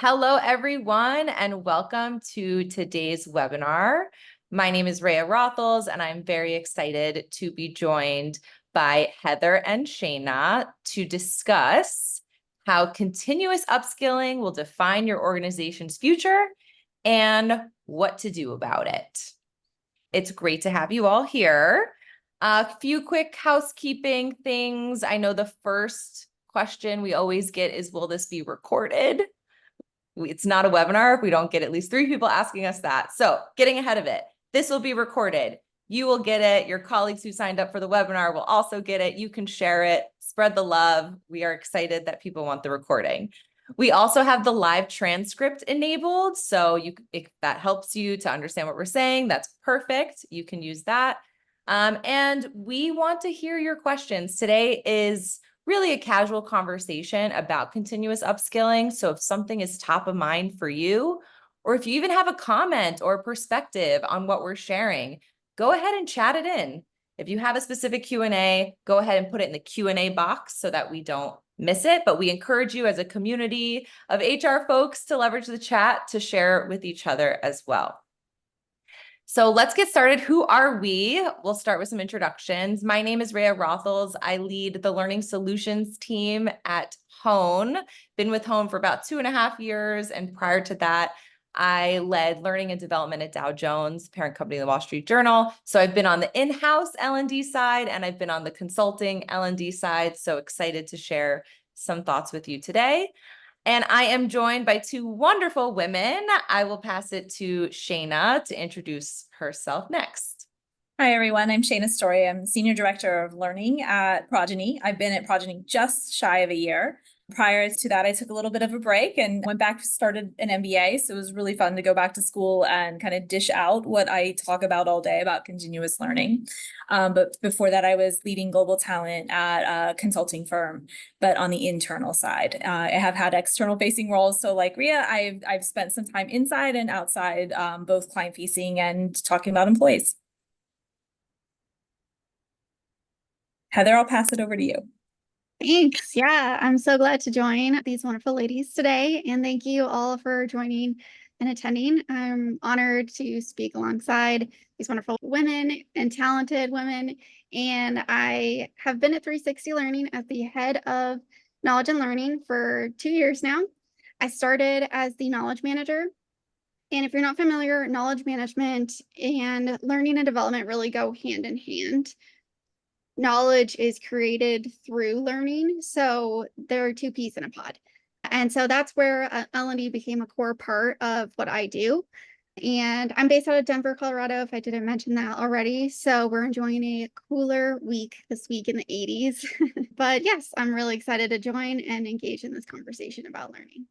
Hello, everyone, and welcome to today's webinar. My name is Rhea Rothels, and I'm very excited to be joined by Heather and Shayna to discuss how continuous upskilling will define your organization's future and what to do about it. It's great to have you all here. A few quick housekeeping things. I know the first question we always get is, will this be recorded? It's not a webinar if we don't get at least 3 people asking us that. So getting ahead of it, this will be recorded. You will get it. Your colleagues who signed up for the webinar will also get it. You can share it, spread the love. We are excited that people want the recording. We also have the live transcript enabled. So if that helps you to understand what we're saying, that's perfect. You can use that. And we want to hear your questions. Today is really a casual conversation about continuous upskilling. So if something is top of mind for you, or if you even have a comment or perspective on what we're sharing, go ahead and chat it in. If you have a specific Q&A, go ahead and put it in the Q&A box so that we don't miss it. But we encourage you as a community of HR folks to leverage the chat to share with each other as well. So let's get started. Who are we? We'll start with some introductions. My name is Rhea Rothels. I lead the Learning Solutions team at Hone. Been with Hone for about 2.5 years. And prior to that, I led learning and development at Dow Jones, parent company of the Wall Street Journal. So I've been on the in-house L&D side, and I've been on the consulting L&D side. So excited to share some thoughts with you today. And I am joined by 2 wonderful women. I will pass it to Shayna to introduce herself next. Hi, everyone. I'm Shayna Story. I'm Senior Director of Learning at Progeny. I've been at Progeny just shy of a year. Prior to that, I took a little bit of a break and went back, started an MBA. So it was really fun to go back to school and kind of dish out what I talk about all day about continuous learning. But before that, I was leading global talent at a consulting firm, but on the internal side. I have had external facing roles. So like Rhea, I've spent some time inside and outside, both client facing and talking about employees. Heather, I'll pass it over to you. Thanks. Yeah, I'm so glad to join these wonderful ladies today. And thank you all for joining and attending. I'm honored to speak alongside these wonderful women and talented women. And I have been at 360Learning as the head of knowledge and learning for 2 years now. I started as the knowledge manager. And if you're not familiar, knowledge management and learning and development really go hand in hand. Knowledge is created through learning. So there are 2 peas in a pod. And so that's where L&D became a core part of what I do. And I'm based out of Denver, Colorado, if I didn't mention that already. So we're enjoying a cooler week this week in the 80s. But yes, I'm really excited to join and engage in this conversation about learning.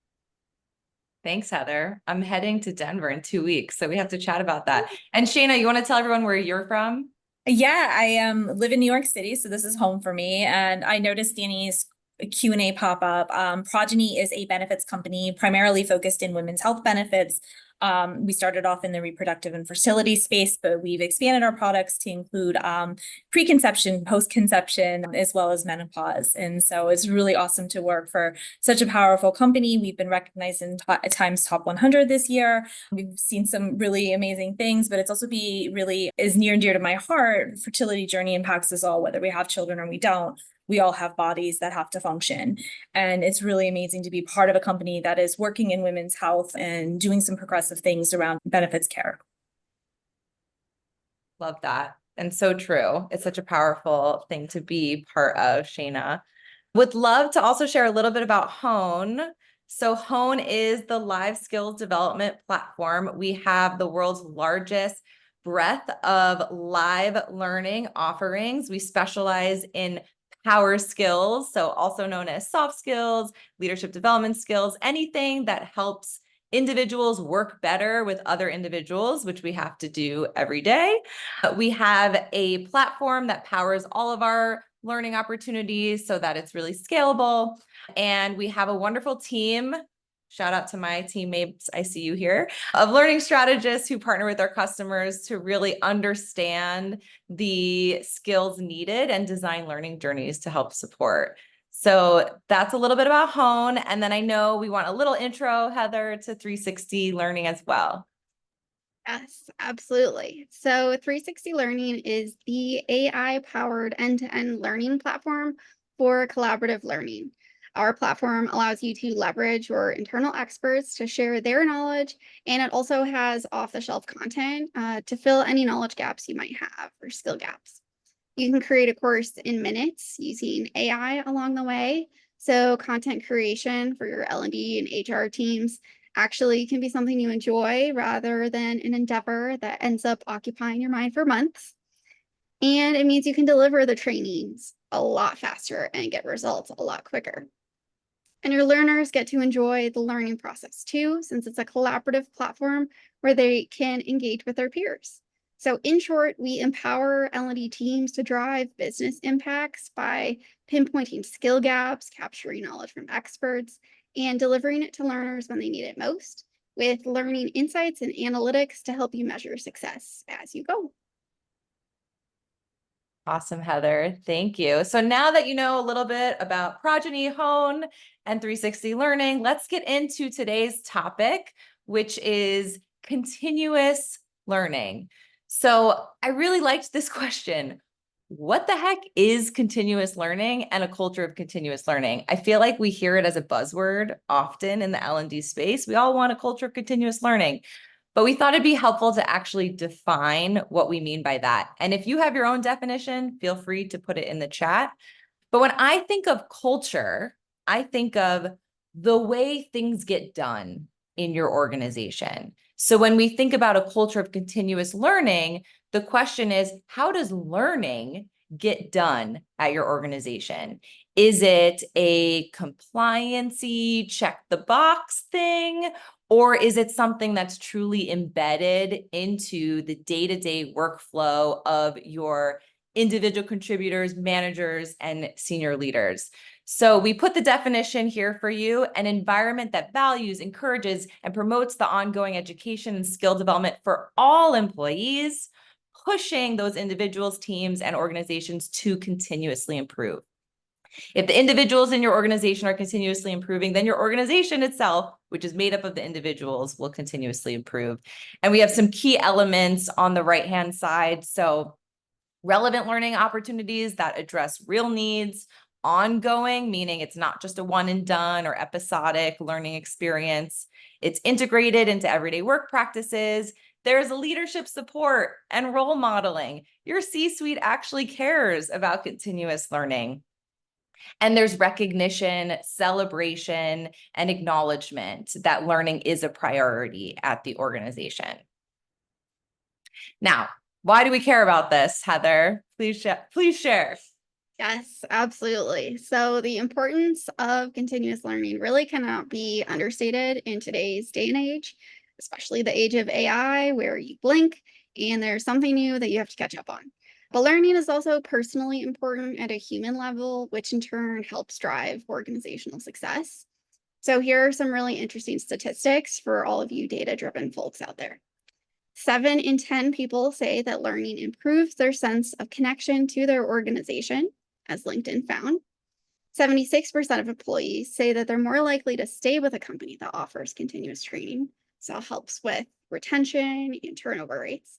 Thanks, Heather. I'm heading to Denver in 2 weeks, so we have to chat about that. And Shayna, you want to tell everyone where you're from? Yeah, I live in New York City, so this is home for me. And I noticed Danny's Q&A pop up. Progeny is a benefits company primarily focused in women's health benefits. We started off in the reproductive and fertility space, but we've expanded our products to include preconception, post-conception, as well as menopause. And so it's really awesome to work for such a powerful company. We've been recognized in Times Top 100 this year. We've seen some really amazing things, but it's also really is near and dear to my heart. Fertility journey impacts us all, whether we have children or we don't. We all have bodies that have to function. And it's really amazing to be part of a company that is working in women's health and doing some progressive things around benefits care. Love that. And so true. It's such a powerful thing to be part of, Shayna. Would love to also share a little bit about Hone. So Hone is the live skills development platform. We have the world's largest breadth of live learning offerings. We specialize in power skills, so also known as soft skills, leadership development skills, anything that helps individuals work better with other individuals, which we have to do every day. We have a platform that powers all of our learning opportunities so that it's really scalable. And we have a wonderful team. Shout out to my teammates, I see you here, of learning strategists who partner with our customers to really understand the skills needed and design learning journeys to help support. So that's a little bit about Hone. And then I know we want a little intro, Heather, to 360 Learning as well. Yes, absolutely. So 360 Learning is the AI-powered end-to-end learning platform for collaborative learning. Our platform allows you to leverage your internal experts to share their knowledge, and it also has off-the-shelf content to fill any knowledge gaps you might have or skill gaps. You can create a course in minutes using AI along the way. So content creation for your L&D and HR teams actually can be something you enjoy rather than an endeavor that ends up occupying your mind for months. And it means you can deliver the trainings a lot faster and get results a lot quicker. And your learners get to enjoy the learning process too, since it's a collaborative platform where they can engage with their peers. So in short, we empower L&D teams to drive business impacts by pinpointing skill gaps, capturing knowledge from experts, and delivering it to learners when they need it most, with learning insights and analytics to help you measure success as you go. Awesome, Heather. Thank you. So now that you know a little bit about Progeny, Hone, and 360 Learning, let's get into today's topic, which is continuous learning. So I really liked this question. What the heck is continuous learning and a culture of continuous learning? I feel like we hear it as a buzzword often in the L&D space. We all want a culture of continuous learning. But we thought it'd be helpful to actually define what we mean by that. And if you have your own definition, feel free to put it in the chat. But when I think of culture, I think of the way things get done in your organization. So when we think about a culture of continuous learning, the question is, how does learning get done at your organization? Is it a compliancy, check the box thing? Or is it something that's truly embedded into the day-to-day workflow of your individual contributors, managers, and senior leaders? So we put the definition here for you: an environment that values, encourages, and promotes the ongoing education and skill development for all employees, pushing those individuals, teams, and organizations to continuously improve. If the individuals in your organization are continuously improving, then your organization itself, which is made up of the individuals, will continuously improve. And we have some key elements on the right-hand side. So relevant learning opportunities that address real needs, ongoing, meaning it's not just a one and done or episodic learning experience. It's integrated into everyday work practices. There's leadership support and role modeling. Your C-suite actually cares about continuous learning. And there's recognition, celebration, and acknowledgement that learning is a priority at the organization. Now, why do we care about this, Heather? Please share. Yes, absolutely. So the importance of continuous learning really cannot be understated in today's day and age, especially the age of AI, where you blink and there's something new that you have to catch up on. But learning is also personally important at a human level, which in turn helps drive organizational success. So here are some really interesting statistics for all of you data-driven folks out there. 7 in 10 people say that learning improves their sense of connection to their organization, as LinkedIn found. 76% of employees say that they're more likely to stay with a company that offers continuous training, so it helps with retention and turnover rates.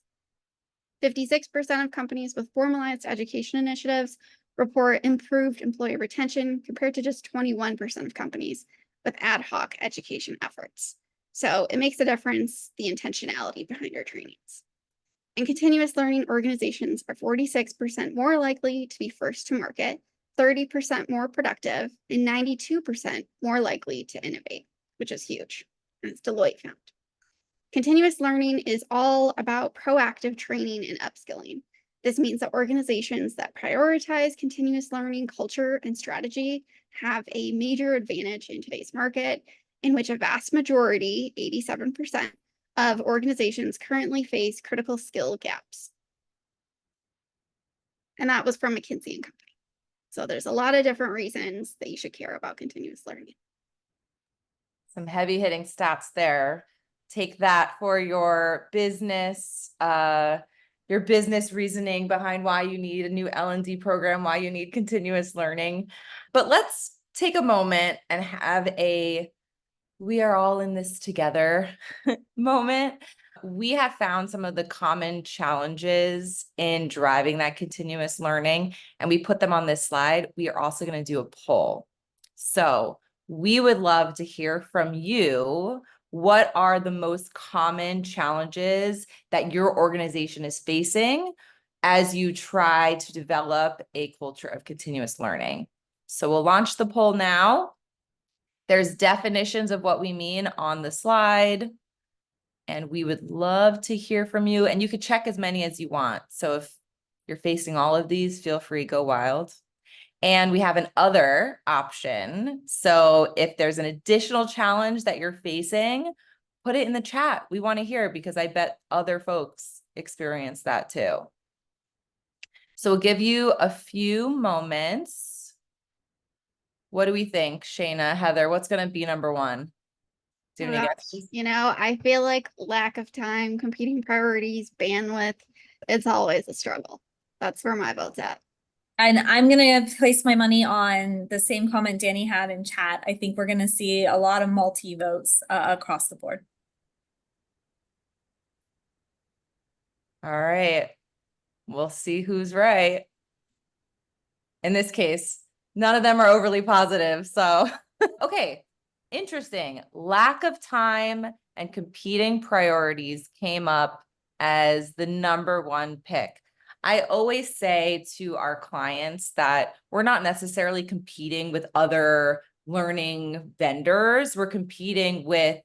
56% of companies with formalized education initiatives report improved employee retention compared to just 21% of companies with ad hoc education efforts. So it makes a difference, the intentionality behind your trainings. And continuous learning organizations are 46% more likely to be first to market, 30% more productive, and 92% more likely to innovate, which is huge, as Deloitte found. Continuous learning is all about proactive training and upskilling. This means that organizations that prioritize continuous learning culture and strategy have a major advantage in today's market, in which a vast majority, 87%, of organizations currently face critical skill gaps. And that was from McKinsey & Company. So there's a lot of different reasons that you should care about continuous learning. Some heavy hitting stats there. Take that for your business your business reasoning behind why you need a new L&D program, why you need continuous learning. But let's take a moment and have a we are all in this together moment. We have found some of the common challenges in driving that continuous learning, and we put them on this slide. We are also going to do a poll. So we would love to hear from you. What are the most common challenges that your organization is facing as you try to develop a culture of continuous learning? So we'll launch the poll now. There's definitions of what we mean on the slide, and we would love to hear from you. And you could check as many as you want. So if you're facing all of these, feel free, go wild. And we have an other option. So if there's an additional challenge that you're facing, put it in the chat. We want to hear, because I bet other folks experience that too. So we'll give you a few moments. What do we think, Shayna, Heather? What's going to be number one? Do you have any guesses? I feel like lack of time, competing priorities, bandwidth, it's always a struggle. That's where my vote's at. And I'm going to place my money on the same comment Danny had in chat. I think we're going to see a lot of multi-votes across the board. All right. We'll see who's right. In this case, none of them are overly positive. So, okay. Interesting. Lack of time and competing priorities came up as the number one pick. I always say to our clients that we're not necessarily competing with other learning vendors. We're competing with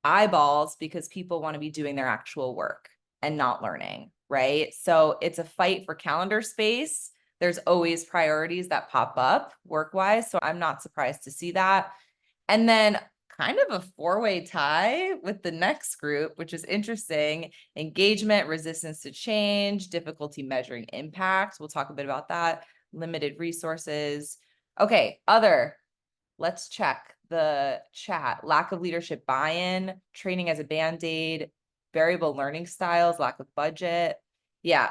eyeballs because people want to be doing their actual work and not learning, right? So it's a fight for calendar space. There's always priorities that pop up work-wise. So I'm not surprised to see that. And then kind of a four-way tie with the next group, which is interesting: engagement, resistance to change, difficulty measuring impact. We'll talk a bit about that. Limited resources. Okay, other. Let's check the chat. Lack of leadership buy-in, training as a band-aid, variable learning styles, lack of budget. Yeah.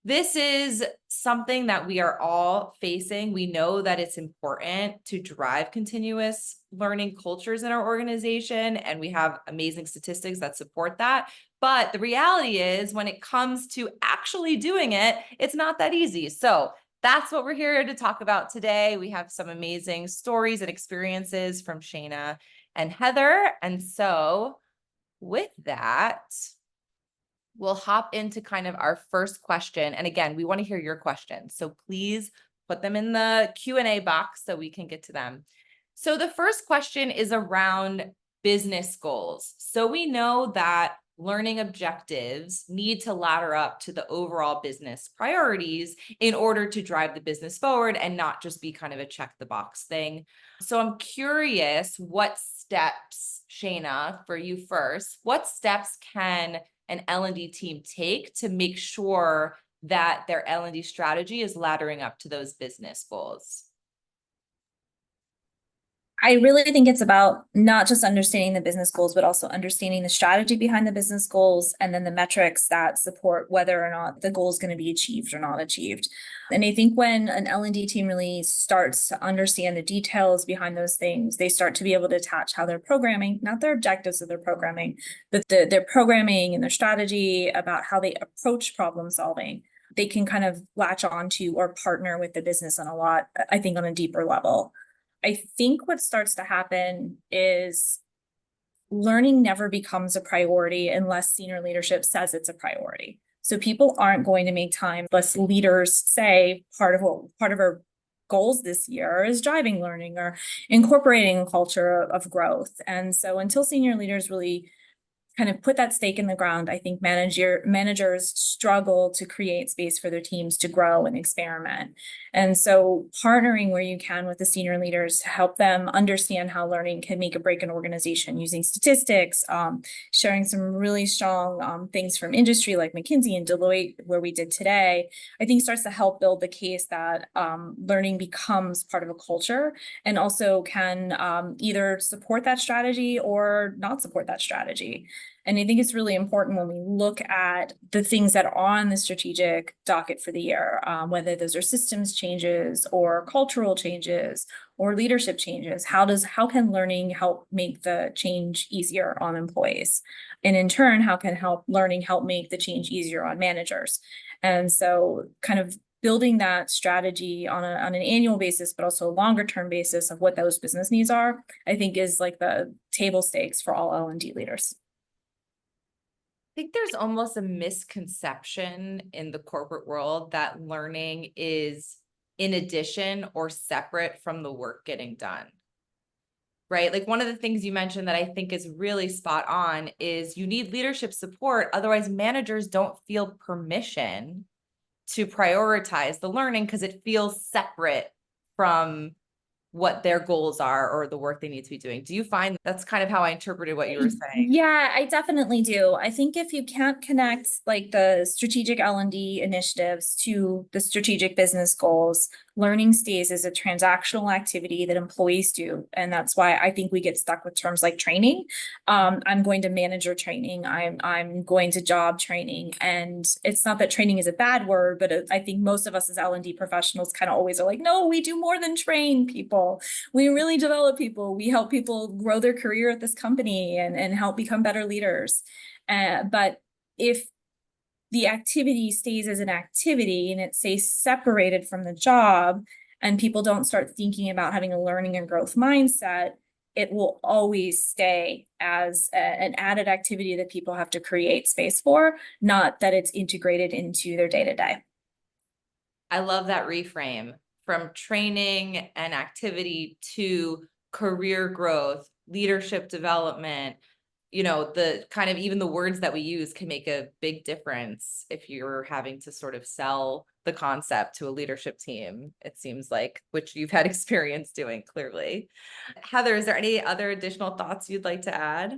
This is something that we are all facing. We know that it's important to drive continuous learning cultures in our organization, and we have amazing statistics that support that. But the reality is, when it comes to actually doing it, it's not that easy. So that's what we're here to talk about today. We have some amazing stories and experiences from Shayna and Heather. And so with that, we'll hop into kind of our first question. And again, we want to hear your questions. So please put them in the Q&A box so we can get to them. So the first question is around business goals. So we know that learning objectives need to ladder up to the overall business priorities in order to drive the business forward and not just be kind of a check the box thing. So I'm curious, what steps, Shayna, for you first, what steps can an L&D team take to make sure that their L&D strategy is laddering up to those business goals? I really think it's about not just understanding the business goals, but also understanding the strategy behind the business goals, and then the metrics that support whether or not the goal is going to be achieved or not achieved. And I think when an L&D team really starts to understand the details behind those things, they start to be able to attach how they're programming, not their objectives of their programming, but their programming and their strategy about how they approach problem solving. They can kind of latch on to or partner with the business on a deeper level. I think what starts to happen is learning never becomes a priority unless senior leadership says it's a priority. So people aren't going to make time unless leaders say part of our goals this year is driving learning or incorporating a culture of growth. And so until senior leaders really kind of put that stake in the ground, I think managers struggle to create space for their teams to grow and experiment. And so partnering where you can with the senior leaders to help them understand how learning can make or break an organization using statistics, sharing some really strong things from industry like McKinsey and Deloitte, where we did today, I think starts to help build the case that learning becomes part of a culture, and also can either support that strategy or not support that strategy. And I think it's really important when we look at the things that are on the strategic docket for the year, whether those are systems changes or cultural changes or leadership changes. How can learning help make the change easier on employees? And in turn, how can learning help make the change easier on managers? And so kind of building that strategy on an annual basis, but also a longer term basis of what those business needs are, I think is like the table stakes for all L&D leaders. I think there's almost a misconception in the corporate world that learning is in addition or separate from the work getting done. Right? Like one of the things you mentioned that I think is really spot on is you need leadership support. Otherwise, managers don't feel permission to prioritize the learning because it feels separate from what their goals are or the work they need to be doing. Do you find that's kind of how I interpreted what you were saying? Yeah, I definitely do. I think if you can't connect like the strategic L&D initiatives to the strategic business goals, learning stays as a transactional activity that employees do. And that's why I think we get stuck with terms like training. I'm going to manager training. I'm going to job training. And it's not that training is a bad word, but I think most of us as L&D professionals kind of always are like, no, we do more than train people. We really develop people. We help people grow their career at this company and help become better leaders. But if the activity stays as an activity and it stays separated from the job and people don't start thinking about having a learning and growth mindset, it will always stay as an added activity that people have to create space for, not that it's integrated into their day-to-day. I love that reframe from training and activity to career growth, leadership development. You know, the kind of even the words that we use can make a big difference if you're having to sort of sell the concept to a leadership team, it seems like, which you've had experience doing clearly. Heather, is there any other additional thoughts you'd like to add?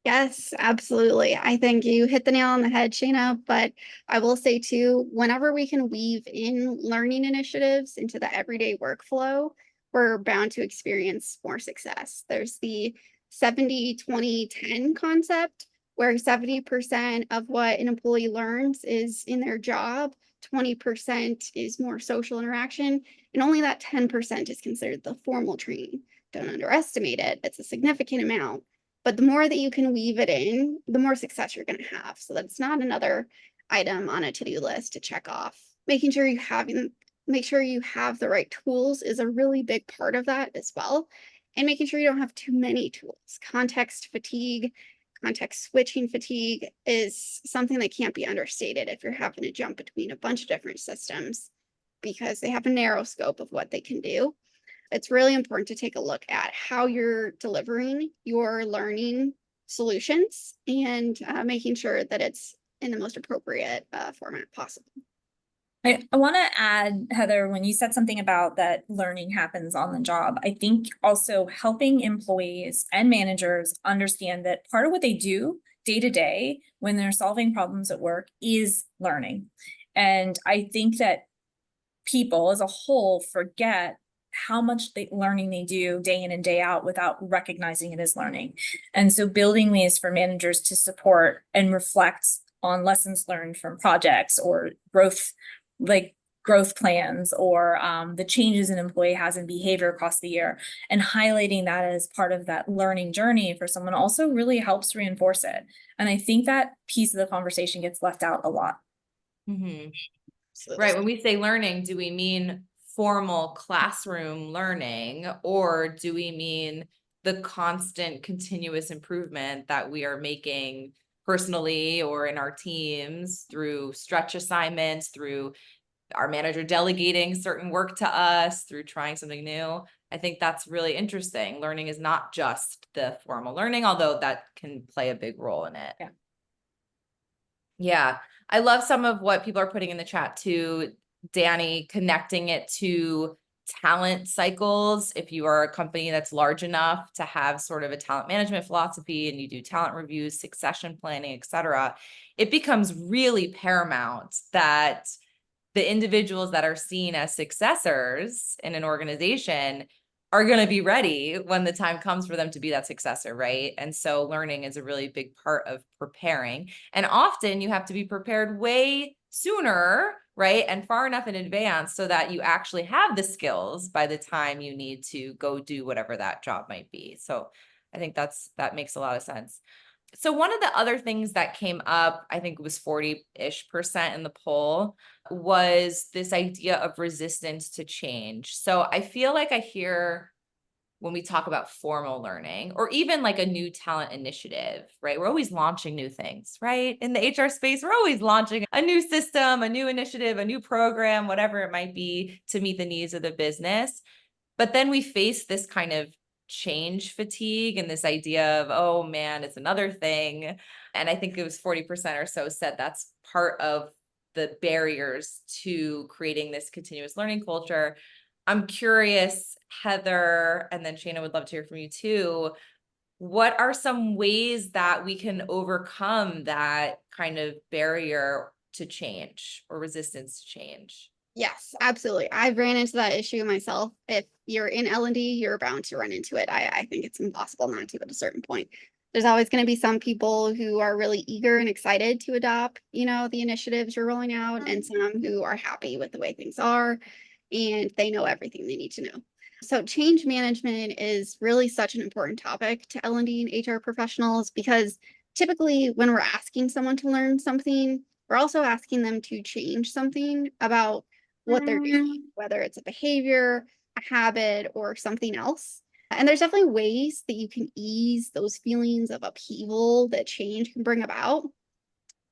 Yes, absolutely. I think you hit the nail on the head, Shayna, but I will say too, whenever we can weave in learning initiatives into the everyday workflow, we're bound to experience more success. There's the 70-20-10 concept, where 70% of what an employee learns is in their job, 20% is more social interaction, and only that 10% is considered the formal training. Don't underestimate it. It's a significant amount. But the more that you can weave it in, the more success you're going to have. So that it's not another item on a to-do list to check off. Make sure you have the right tools is a really big part of that as well. And making sure you don't have too many tools. Context fatigue, context switching fatigue is something that can't be understated if you're having to jump between a bunch of different systems because they have a narrow scope of what they can do. It's really important to take a look at how you're delivering your learning solutions and making sure that it's in the most appropriate format possible. I want to add, Heather, when you said something about that learning happens on the job, I think also helping employees and managers understand that part of what they do day to day when they're solving problems at work is learning. And I think that people as a whole forget how much learning they do day in and day out without recognizing it as learning. And so building ways for managers to support and reflect on lessons learned from projects or growth plans or the changes an employee has in behavior across the year, and highlighting that as part of that learning journey for someone also really helps reinforce it. And I think that piece of the conversation gets left out a lot. Mm-hmm. Right. When we say learning, do we mean formal classroom learning, or do we mean the constant continuous improvement that we are making personally or in our teams through stretch assignments, through our manager delegating certain work to us, through trying something new? I think that's really interesting. Learning is not just the formal learning, although that can play a big role in it. Yeah. I love some of what people are putting in the chat too, Danny, connecting it to talent cycles. If you are a company that's large enough to have sort of a talent management philosophy and you do talent reviews, succession planning, et cetera, it becomes really paramount that the individuals that are seen as successors in an organization are going to be ready when the time comes for them to be that successor, right? And so learning is a really big part of preparing. And often you have to be prepared way sooner, right? And far enough in advance so that you actually have the skills by the time you need to go do whatever that job might be. So I think that makes a lot of sense. So one of the other things that came up, I think it was 40-ish% in the poll, was this idea of resistance to change. So I feel like I hear when we talk about formal learning or even like a new talent initiative, right? We're always launching new things, right? In the HR space, we're always launching a new system, a new initiative, a new program, whatever it might be to meet the needs of the business. But then we face this kind of change fatigue and this idea of, oh man, it's another thing. And I think it was 40% or so said that's part of the barriers to creating this continuous learning culture. I'm curious, Heather, and then Shayna, would love to hear from you too. What are some ways that we can overcome that kind of barrier to change or resistance to change? Yes, absolutely. I've ran into that issue myself. If you're in L&D, you're bound to run into it. I think it's impossible not to at a certain point. There's always going to be some people who are really eager and excited to adopt, the initiatives you're rolling out, and some who are happy with the way things are and they know everything they need to know. So change management is really such an important topic to L&D and HR professionals because typically when we're asking someone to learn something, we're also asking them to change something about what they're doing, whether it's a behavior, a habit, or something else. And there's definitely ways that you can ease those feelings of upheaval that change can bring about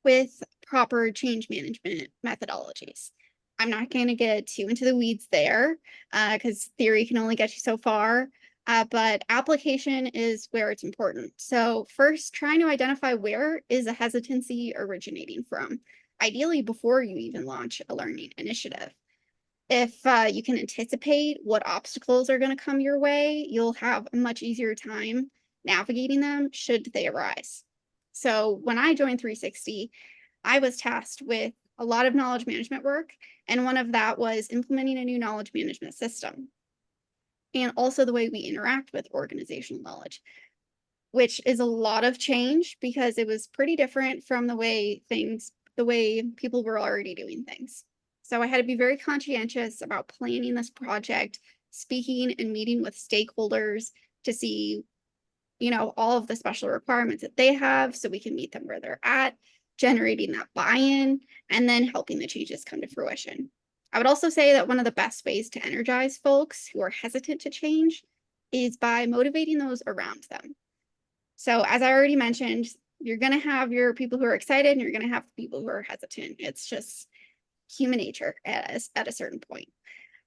with proper change management methodologies. I'm not going to get too into the weeds there because theory can only get you so far, but application is where it's important. So first, trying to identify where is a hesitancy originating from, ideally before you even launch a learning initiative. If you can anticipate what obstacles are going to come your way, you'll have a much easier time navigating them should they arise. So when I joined 360, I was tasked with a lot of knowledge management work, and one of that was implementing a new knowledge management system, and also the way we interact with organizational knowledge, which is a lot of change because it was pretty different from the way people were already doing things. So I had to be very conscientious about planning this project, speaking and meeting with stakeholders to see, all of the special requirements that they have so we can meet them where they're at, generating that buy-in, and then helping the changes come to fruition. I would also say that one of the best ways to energize folks who are hesitant to change is by motivating those around them. So as I already mentioned, you're going to have your people who are excited and you're going to have people who are hesitant. It's just human nature at a certain point.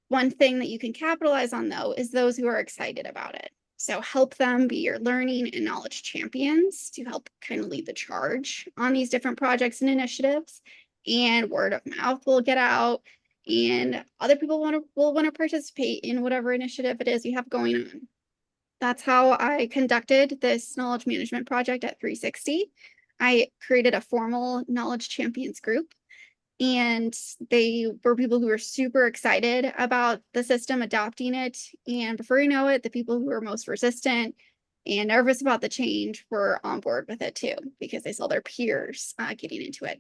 One thing that you can capitalize on, though, is those who are excited about it. So help them be your learning and knowledge champions to help kind of lead the charge on these different projects and initiatives. And word of mouth will get out, and other people will want to participate in whatever initiative it is you have going on. That's how I conducted this knowledge management project at 360. I created a formal knowledge champions group, and they were people who were super excited about the system, adopting it. And before you know it, the people who were most resistant and nervous about the change were on board with it too, because they saw their peers getting into it.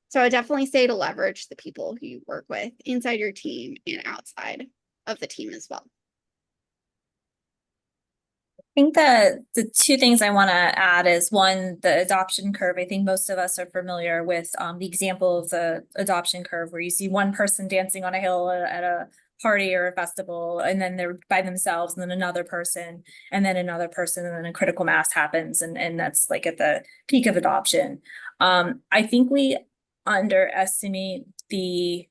So I definitely say to leverage the people who you work with inside your team and outside of the team as well. I think that the two things I want to add is one, the adoption curve. I think most of us are familiar with the example of the adoption curve where you see one person dancing on a hill at a party or a festival, and then they're by themselves, and then another person, and then another person, and then a critical mass happens, and that's like at the peak of adoption. I think we underestimate the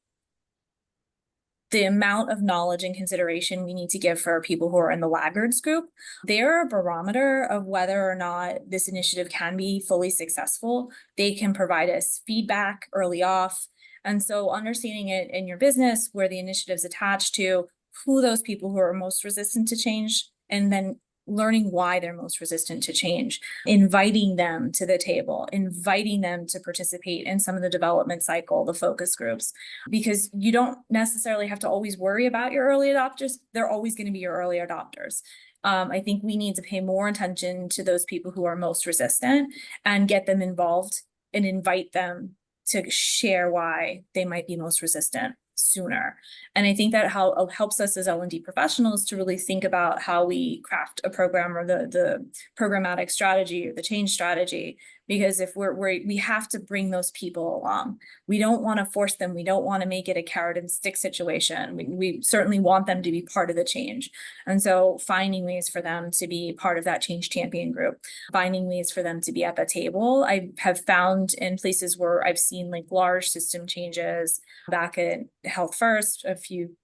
amount of knowledge and consideration we need to give for people who are in the laggards group. They're a barometer of whether or not this initiative can be fully successful. They can provide us feedback early off. And so understanding it in your business, where the initiative's attached to, who those people who are most resistant to change, and then learning why they're most resistant to change, inviting them to the table, inviting them to participate in some of the development cycle, the focus groups, because you don't necessarily have to always worry about your early adopters. They're always going to be your early adopters. I think we need to pay more attention to those people who are most resistant and get them involved and invite them to share why they might be most resistant sooner. And I think that helps us as L&D professionals to really think about how we craft a program or the programmatic strategy or the change strategy. Because if we have to bring those people along. We don't want to force them. We don't want to make it a carrot and stick situation. We certainly want them to be part of the change. And so finding ways for them to be part of that change champion group, finding ways for them to be at the table. I have found in places where I've seen like large system changes back at Health First a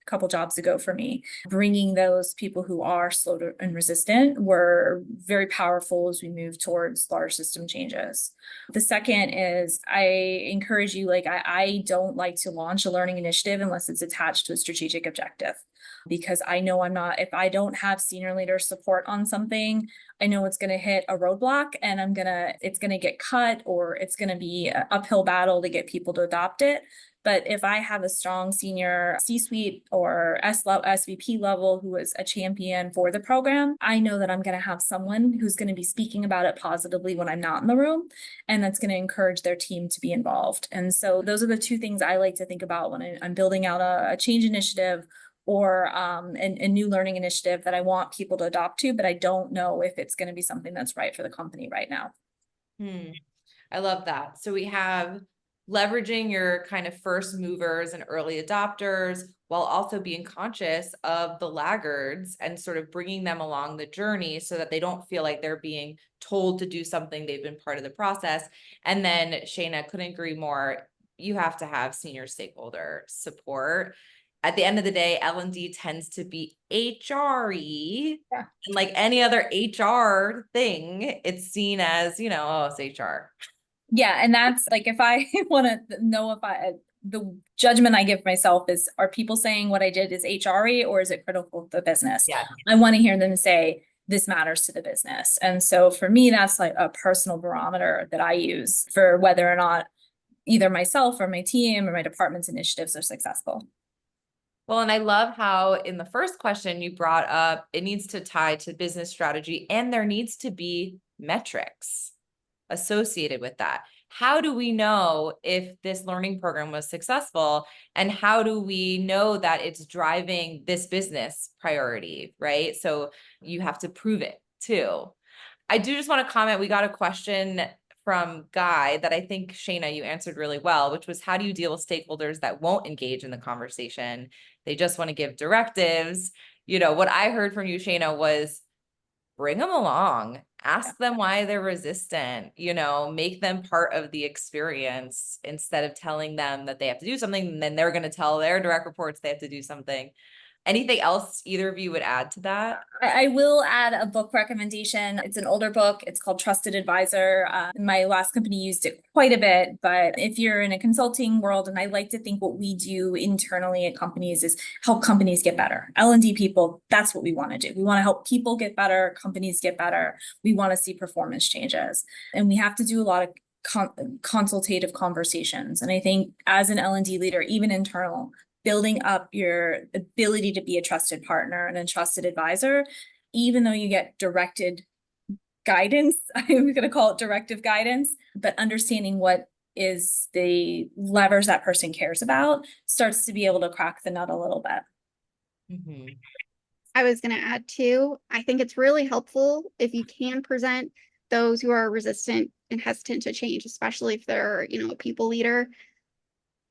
couple jobs ago for me, bringing those people who are slow and resistant were very powerful as we move towards large system changes. The second is I encourage you, like I don't like to launch a learning initiative unless it's attached to a strategic objective, because I know if I don't have senior leader support on something, I know it's going to hit a roadblock and it's going to get cut, or it's going to be an uphill battle to get people to adopt it. But if I have a strong senior C-suite or SVP level who is a champion for the program, I know that I'm going to have someone who's going to be speaking about it positively when I'm not in the room, and that's going to encourage their team to be involved. And so those are the two things I like to think about when I'm building out a change initiative or a new learning initiative that I want people to adopt to, but I don't know if it's going to be something that's right for the company right now. I love that. So we have leveraging your kind of first movers and early adopters while also being conscious of the laggards and sort of bringing them along the journey so that they don't feel like they're being told to do something. They've been part of the process. And then Shayna, couldn't agree more. You have to have senior stakeholder support. At the end of the day, L&D tends to be HR-y. Yeah. And like any other HR thing, it's seen as, oh, it's HR. Yeah. And that's like, if I want to know the judgment I give myself is, are people saying what I did is HRE or is it critical to the business? Yeah. I want to hear them say, this matters to the business. And so for me, that's like a personal barometer that I use for whether or not either myself or my team or my department's initiatives are successful. Well, and I love how in the first question you brought up, it needs to tie to business strategy and there needs to be metrics associated with that. How do we know if this learning program was successful, and how do we know that it's driving this business priority, right? So you have to prove it too. I do just want to comment, we got a question from Guy that I think, Shayna, you answered really well, which was, how do you deal with stakeholders that won't engage in the conversation? They just want to give directives. What I heard from you, Shayna, was bring them along, ask them why they're resistant, make them part of the experience instead of telling them that they have to do something, and then they're going to tell their direct reports they have to do something. Anything else either of you would add to that? I will add a book recommendation. It's an older book. It's called Trusted Advisor. My last company used it quite a bit, but if you're in a consulting world, and I like to think what we do internally at companies is help companies get better. L&D people, that's what we want to do. We want to help people get better, companies get better. We want to see performance changes. And we have to do a lot of consultative conversations. And I think as an L&D leader, even internal, building up your ability to be a trusted partner and a trusted advisor, even though you get directed guidance, I'm going to call it directive guidance, but understanding what is the levers that person cares about starts to be able to crack the nut a little bit. Mm-hmm. I was going to add too, I think it's really helpful if you can present those who are resistant and hesitant to change, especially if they're, a people leader.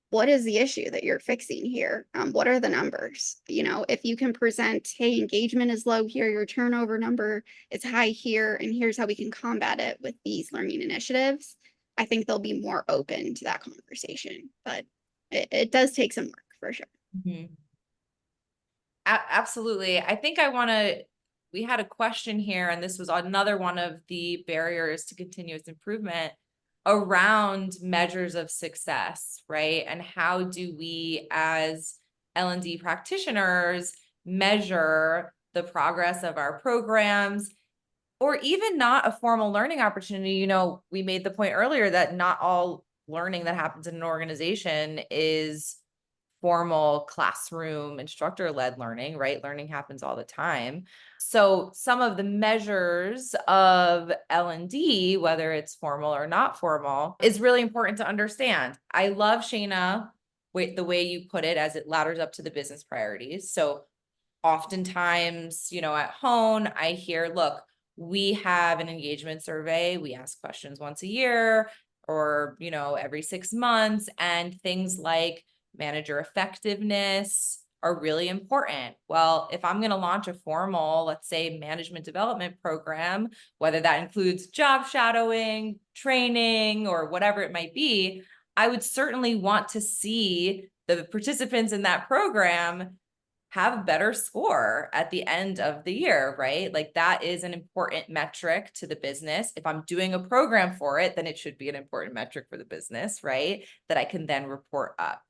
What is the issue that you're fixing here? What are the numbers? If you can present, hey, engagement is low here, your turnover number is high here, and here's how we can combat it with these learning initiatives, I think they'll be more open to that conversation. But it does take some work for sure. Mm-hmm. Absolutely. I think we had a question here, and this was another one of the barriers to continuous improvement around measures of success, right? And how do we as L&D practitioners measure the progress of our programs or even not a formal learning opportunity. You know, we made the point earlier that not all learning that happens in an organization is formal classroom instructor-led learning, right? Learning happens all the time. So some of the measures of L&D, whether it's formal or not formal, is really important to understand. I love, Shayna, the way you put it, as it ladders up to the business priorities. So oftentimes, you know, at home, I hear, look, we have an engagement survey. We ask questions once a year or, you know, every 6 months, and things like manager effectiveness are really important. Well, if I'm going to launch a formal, let's say, management development program, whether that includes job shadowing, training, or whatever it might be, I would certainly want to see the participants in that program have a better score at the end of the year, right? Like that is an important metric to the business. If I'm doing a program for it, then it should be an important metric for the business, right? That I can then report up.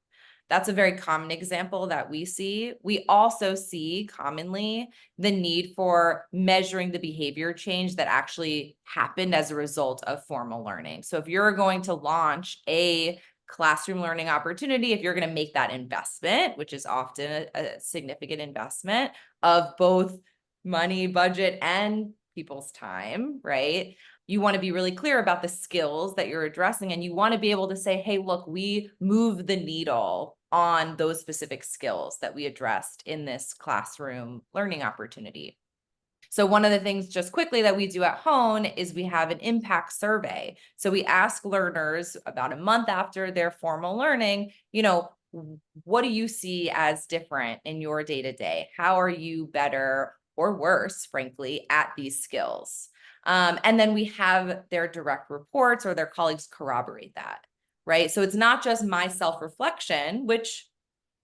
That's a very common example that we see. We also see commonly the need for measuring the behavior change that actually happened as a result of formal learning. So if you're going to launch a classroom learning opportunity, if you're going to make that investment, which is often a significant investment of both money, budget, and people's time, right? You want to be really clear about the skills that you're addressing, and you want to be able to say, hey, look, we move the needle on those specific skills that we addressed in this classroom learning opportunity. So one of the things just quickly that we do at home is we have an impact survey. So we ask learners about a month after their formal learning, you know, what do you see as different in your day-to-day? How are you better or worse, frankly, at these skills? And then we have their direct reports or their colleagues corroborate that, right? So it's not just my self-reflection, which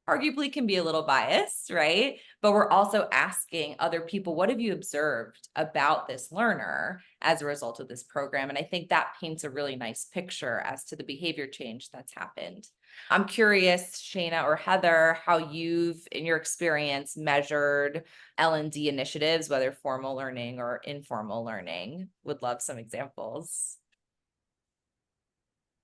arguably can be a little biased, right? But we're also asking other people, what have you observed about this learner as a result of this program? And I think that paints a really nice picture as to the behavior change that's happened. I'm curious, Shayna or Heather, how you've, in your experience, measured L&D initiatives, whether formal learning or informal learning. Would love some examples.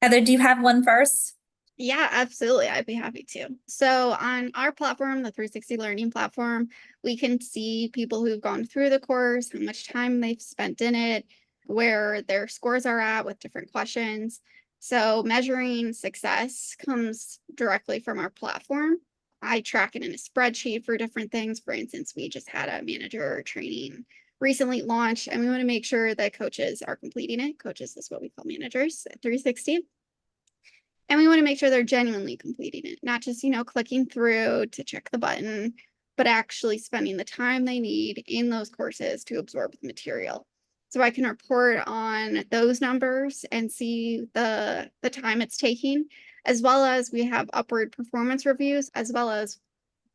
Heather, do you have one first? Yeah, absolutely. I'd be happy to. So on our platform, the 360Learning platform, we can see people who've gone through the course, how much time they've spent in it, where their scores are at with different questions. So measuring success comes directly from our platform. I track it in a spreadsheet for different things. For instance, we just had a manager training recently launched, and we want to make sure that coaches are completing it. Coaches is what we call managers at 360. And we want to make sure they're genuinely completing it, not just, you know, clicking through to check the button, but actually spending the time they need in those courses to absorb the material. So I can report on those numbers and see the time it's taking, as well as we have upward performance reviews, as well as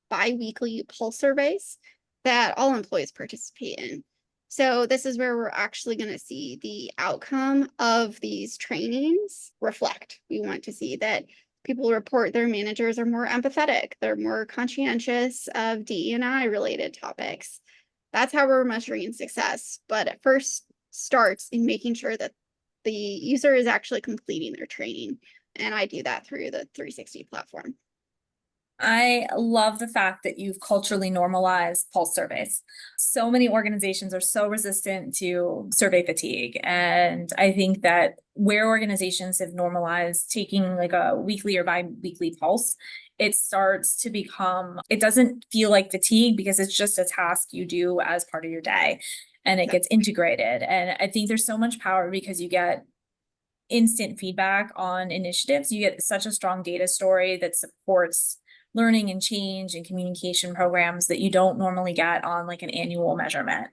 bi-weekly pulse surveys that all employees participate in. So this is where we're actually going to see the outcome of these trainings reflect. We want to see that people report their managers are more empathetic, they're more conscientious of DE&I related topics. That's how we're measuring success. But it first starts in making sure that the user is actually completing their training. And I do that through the 360 platform. I love the fact that you've culturally normalized pulse surveys. So many organizations are so resistant to survey fatigue. And I think that where organizations have normalized taking like a weekly or bi-weekly pulse, it starts to become, it doesn't feel like fatigue because it's just a task you do as part of your day and it gets integrated. And I think there's so much power because you get instant feedback on initiatives. You get such a strong data story that supports learning and change and communication programs that you don't normally get on like an annual measurement.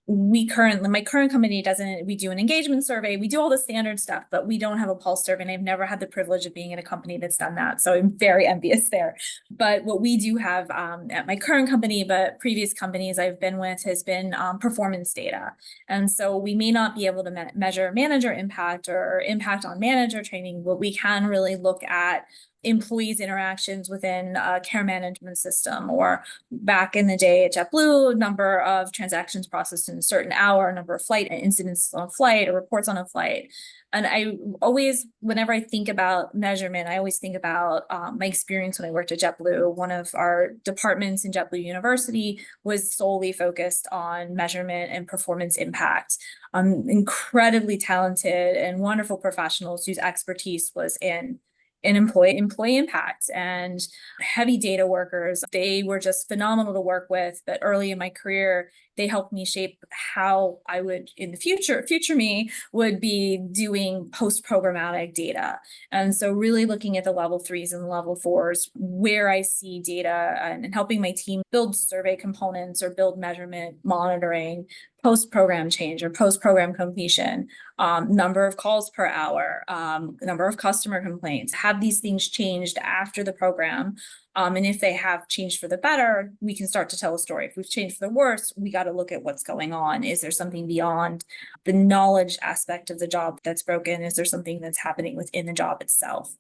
My current company doesn't, we do an engagement survey, we do all the standard stuff, but we don't have a pulse survey, and I've never had the privilege of being in a company that's done that. So I'm very envious there. But what we do have at my current company, but previous companies I've been with, has been performance data. And so we may not be able to measure manager impact or impact on manager training, but we can really look at employees' interactions within a care management system, or back in the day at JetBlue, number of transactions processed in a certain hour, number of flight incidents on a flight, or reports on a flight. And I always, whenever I think about measurement, I always think about my experience when I worked at JetBlue. One of our departments in JetBlue University was solely focused on measurement and performance impact. Incredibly talented and wonderful professionals whose expertise was in employee impact, and heavy data workers. They were just phenomenal to work with. But early in my career, they helped me shape how I would, in the future me would be doing post-programmatic data. And so really looking at the level 3s and level 4s, where I see data, and helping my team build survey components or build measurement monitoring, post-program change or post-program completion, number of calls per hour, number of customer complaints. Have these things changed after the program? And if they have changed for the better, we can start to tell a story. If we've changed for the worse, we got to look at what's going on. Is there something beyond the knowledge aspect of the job that's broken? Is there something that's happening within the job itself?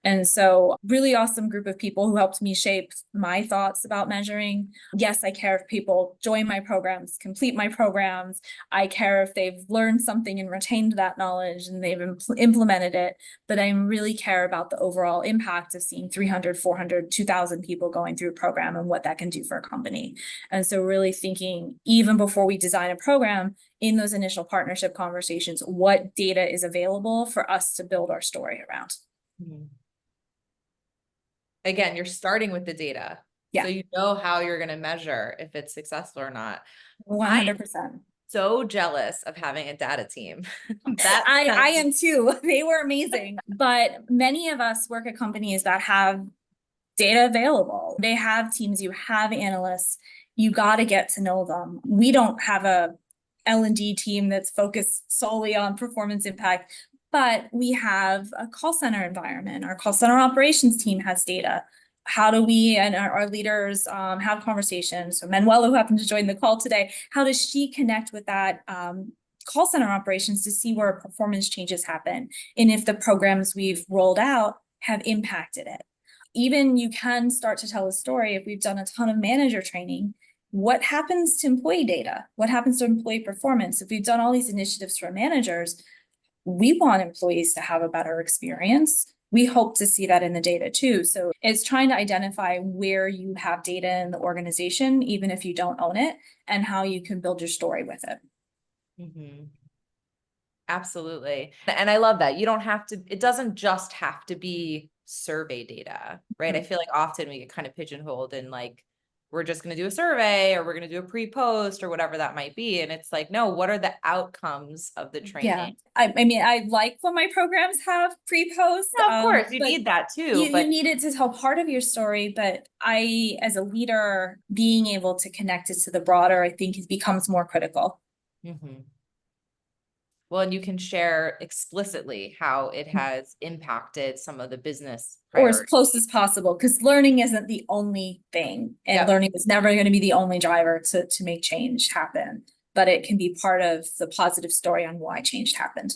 And so really awesome group of people who helped me shape my thoughts about measuring. Yes, I care if people join my programs, complete my programs. I care if they've learned something and retained that knowledge and they've implemented it. But I really care about the overall impact of seeing 300, 400, 2,000 people going through a program and what that can do for a company. And so really thinking, even before we design a program, in those initial partnership conversations, what data is available for us to build our story around. Mm-hmm. Again, you're starting with the data. Yeah. So you know how you're going to measure if it's successful or not. 100%. So jealous of having a data team. I am too. They were amazing. But many of us work at companies that have data available. They have teams, you have analysts, you got to get to know them. We don't have a L&D team that's focused solely on performance impact, but we have a call center environment. Our call center operations team has data. How do we and our leaders have conversations? So Manuela, who happened to join the call today, how does she connect with that call center operations to see where performance changes happen? And if the programs we've rolled out have impacted it. Even you can start to tell a story if we've done a ton of manager training. What happens to employee data? What happens to employee performance? If we've done all these initiatives for managers, we want employees to have a better experience. We hope to see that in the data too. So it's trying to identify where you have data in the organization, even if you don't own it, and how you can build your story with it. Mm-hmm. Absolutely. And I love that. You don't have to, it doesn't just have to be survey data, right? I feel like often we get kind of pigeonholed in like, we're just going to do a survey or we're going to do a pre-post or whatever that might be. And it's like, no, what are the outcomes of the training? Yeah. I mean, I like when my programs have pre-post. No, of course, you need that too. But you need it to tell part of your story. But I, as a leader, being able to connect it to the broader, I think it becomes more critical. Mm-hmm. Well, and you can share explicitly how it has impacted some of the business priorities. Or as close as possible, because learning isn't the only thing, and learning is never going to be the only driver to make change happen, but it can be part of the positive story on why change happened.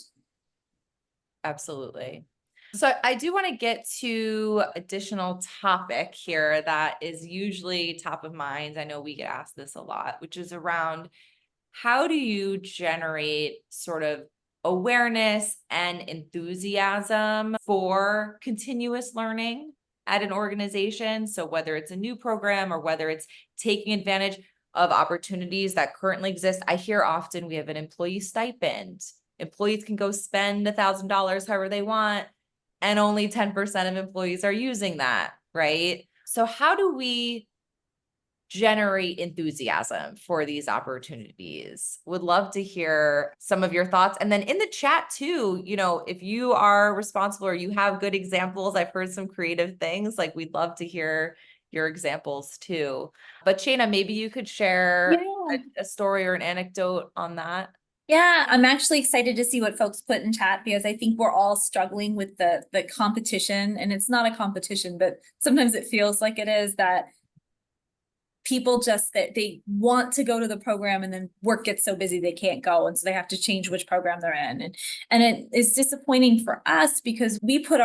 Absolutely. So I do want to get to additional topic here that is usually top of mind. I know we get asked this a lot, which is around how do you generate sort of awareness and enthusiasm for continuous learning at an organization? So whether it's a new program or whether it's taking advantage of opportunities that currently exist, I hear often we have an employee stipend. Employees can go spend $1,000 however they want, and only 10% of employees are using that, right? So how do we generate enthusiasm for these opportunities? Would love to hear some of your thoughts. And then in the chat too, you know, if you are responsible or you have good examples, I've heard some creative things, like we'd love to hear your examples too. But Shayna, maybe you could share a story or an anecdote on that. Yeah, I'm actually excited to see what folks put in chat, because I think we're all struggling with the competition, and it's not a competition, but sometimes it feels like it is, that people just that they want to go to the program and then work gets so busy they can't go, and so they have to change which program they're in, and it is disappointing for us because we put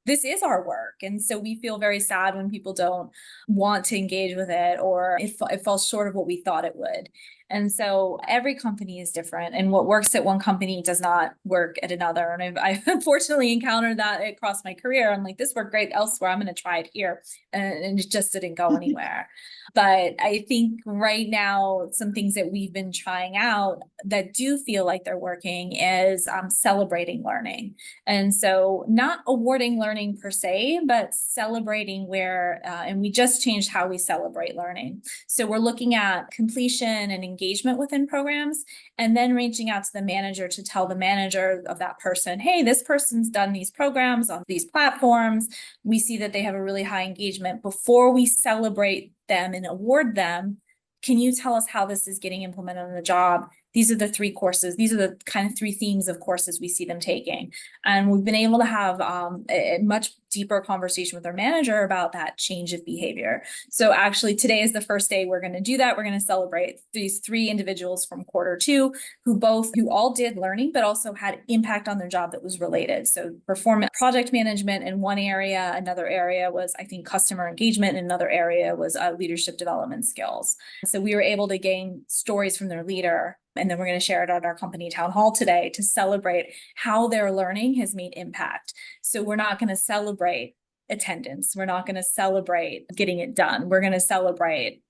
this is our work. And so we feel very sad when people don't want to engage with it, or it falls short of what we thought it would. And so every company is different, and what works at one company does not work at another. And I've unfortunately encountered that across my career. I'm like, this worked great elsewhere, I'm going to try it here. And it just didn't go anywhere. But I think right now, some things that we've been trying out that do feel like they're working is celebrating learning. And so not awarding learning per se, but celebrating where, and we just changed how we celebrate learning. So we're looking at completion and engagement within programs, and then reaching out to the manager to tell the manager of that person, hey, this person's done these programs on these platforms. We see that they have a really high engagement. Before we celebrate them and award them, can you tell us how this is getting implemented on the job? These are the 3 courses. These are the kind of 3 themes of courses we see them taking. And we've been able to have a much deeper conversation with our manager about that change of behavior. So actually today is the first day we're going to do that. We're going to celebrate these 3 individuals from Q2 who all did learning, but also had impact on their job that was related. So performance project management in one area, another area was, I think, customer engagement, and another area was leadership development skills. So we were able to gain stories from their leader, and then we're going to share it at our company town hall today to celebrate how their learning has made impact. So we're not going to celebrate attendance. We're not going to celebrate getting it done. We're going to celebrate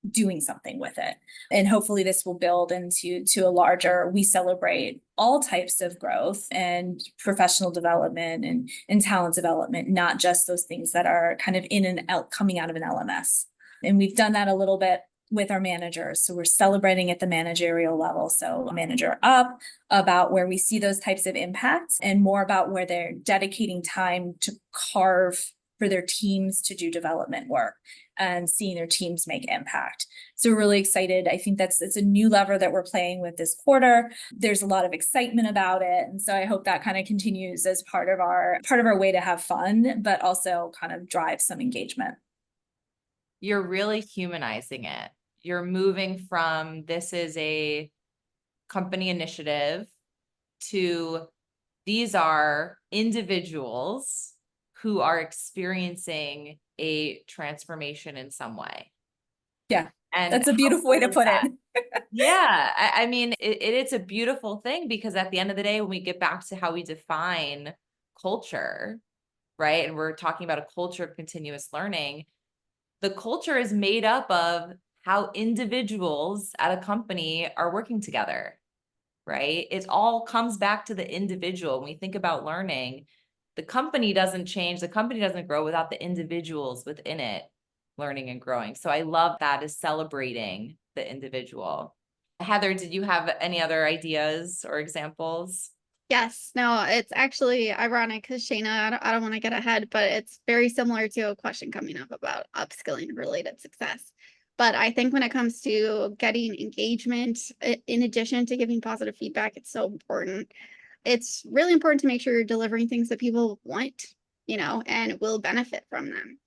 doing something with it. And hopefully this will build into a larger, we celebrate all types of growth and professional development and talent development, not just those things that are kind of in and out, coming out of an LMS. And we've done that a little bit with our managers. So we're celebrating at the managerial level. So manager up about where we see those types of impacts, and more about where they're dedicating time to carve for their teams to do development work and seeing their teams make impact. So we're really excited. I think it's a new lever that we're playing with this quarter. There's a lot of excitement about it. And so I hope that kind of continues as part of our way to have fun, but also kind of drive some engagement. You're really humanizing it. You're moving from this is a company initiative to these are individuals who are experiencing a transformation in some way. Yeah, and that's a beautiful way to put it. Yeah, I mean, it's a beautiful thing, because at the end of the day, when we get back to how we define culture, right, and we're talking about a culture of continuous learning, the culture is made up of how individuals at a company are working together, right? It all comes back to the individual. When we think about learning, the company doesn't change, the company doesn't grow without the individuals within it learning and growing. So I love that, is celebrating the individual. Heather, did you have any other ideas or examples? Yes, no, it's actually ironic because Shayna, I don't want to get ahead, but it's very similar to a question coming up about upskilling related success. But I think when it comes to getting engagement, in addition to giving positive feedback, it's so important. It's really important to make sure you're delivering things that people want, and will benefit from them.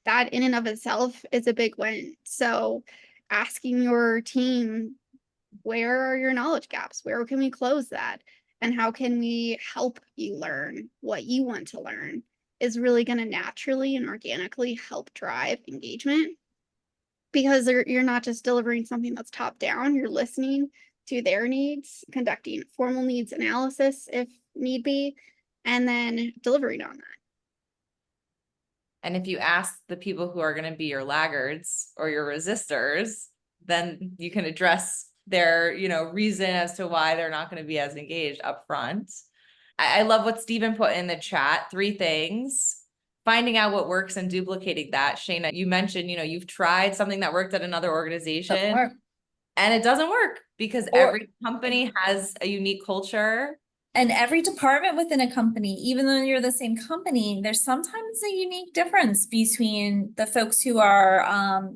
That in and of itself is a big win. So asking your team, where are your knowledge gaps? Where can we close that? And how can we help you learn what you want to learn is really going to naturally and organically help drive engagement, because you're not just delivering something that's top down, you're listening to their needs, conducting formal needs analysis if need be, and then delivering on that. And if you ask the people who are going to be your laggards or your resistors, then you can address their, reason as to why they're not going to be as engaged up front. I love what Stephen put in the chat, 3 things. Finding out what works and duplicating that. Shayna, you mentioned, you've tried something that worked at another organization and it doesn't work, because every company has a unique culture. And every department within a company, even though you're the same company, there's sometimes a unique difference between the folks who are,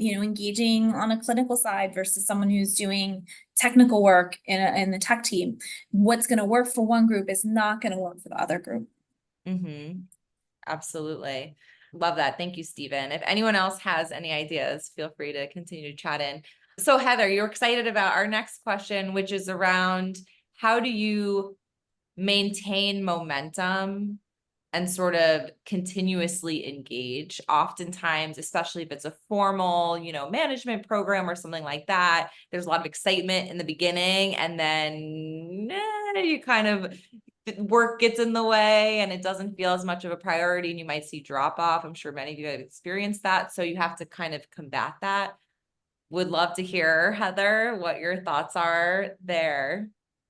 engaging on a clinical side versus someone who's doing technical work in the tech team. What's going to work for one group is not going to work for the other group. Mm-hmm. Absolutely. Love that. Thank you, Stephen. If anyone else has any ideas, feel free to continue to chat in. So Heather, you're excited about our next question, which is around how do you maintain momentum and sort of continuously engage. Oftentimes, especially if it's a formal, management program or something like that, there's a lot of excitement in the beginning, and then you kind of work gets in the way and it doesn't feel as much of a priority, and you might see drop off. I'm sure many of you have experienced that. So you have to kind of combat that. Would love to hear, Heather, what your thoughts are there.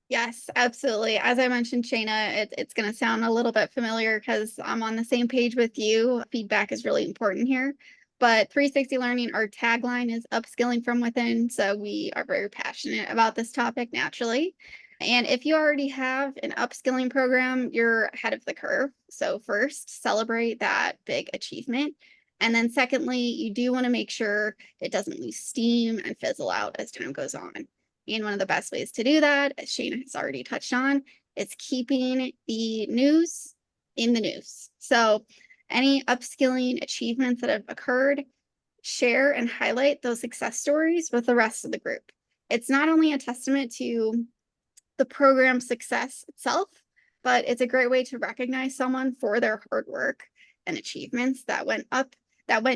Yes, absolutely. As I mentioned, Shayna, it's going to sound a little bit familiar because I'm on the same page with you. Feedback is really important here. But 360 Learning, our tagline is upskilling from within. So we are very passionate about this topic naturally. And if you already have an upskilling program, you're ahead of the curve. So first, celebrate that big achievement. And then secondly, you do want to make sure it doesn't lose steam and fizzle out as time goes on. And one of the best ways to do that, as Shayna has already touched on, is keeping the news in the news. So any upskilling achievements that have occurred, share and highlight those success stories with the rest of the group. It's not only a testament to the program success itself, but it's a great way to recognize someone for their hard work and achievements that went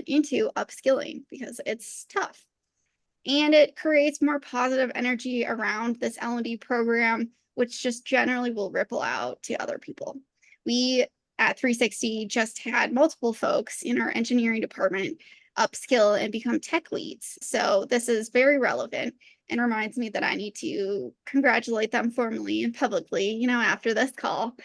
into upskilling, because it's tough. And it creates more positive energy around this L&D program, which just generally will ripple out to other people. We at 360 just had multiple folks in our engineering department upskill and become tech leads. So this is very relevant and reminds me that I need to congratulate them formally and publicly, after this call.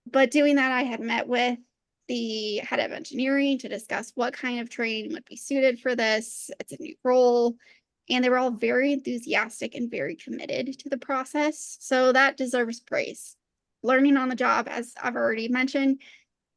But doing that, I had met with the head of engineering to discuss what kind of training would be suited for this. It's a new role. And they were all very enthusiastic and very committed to the process. So that deserves praise. Learning on the job, as I've already mentioned,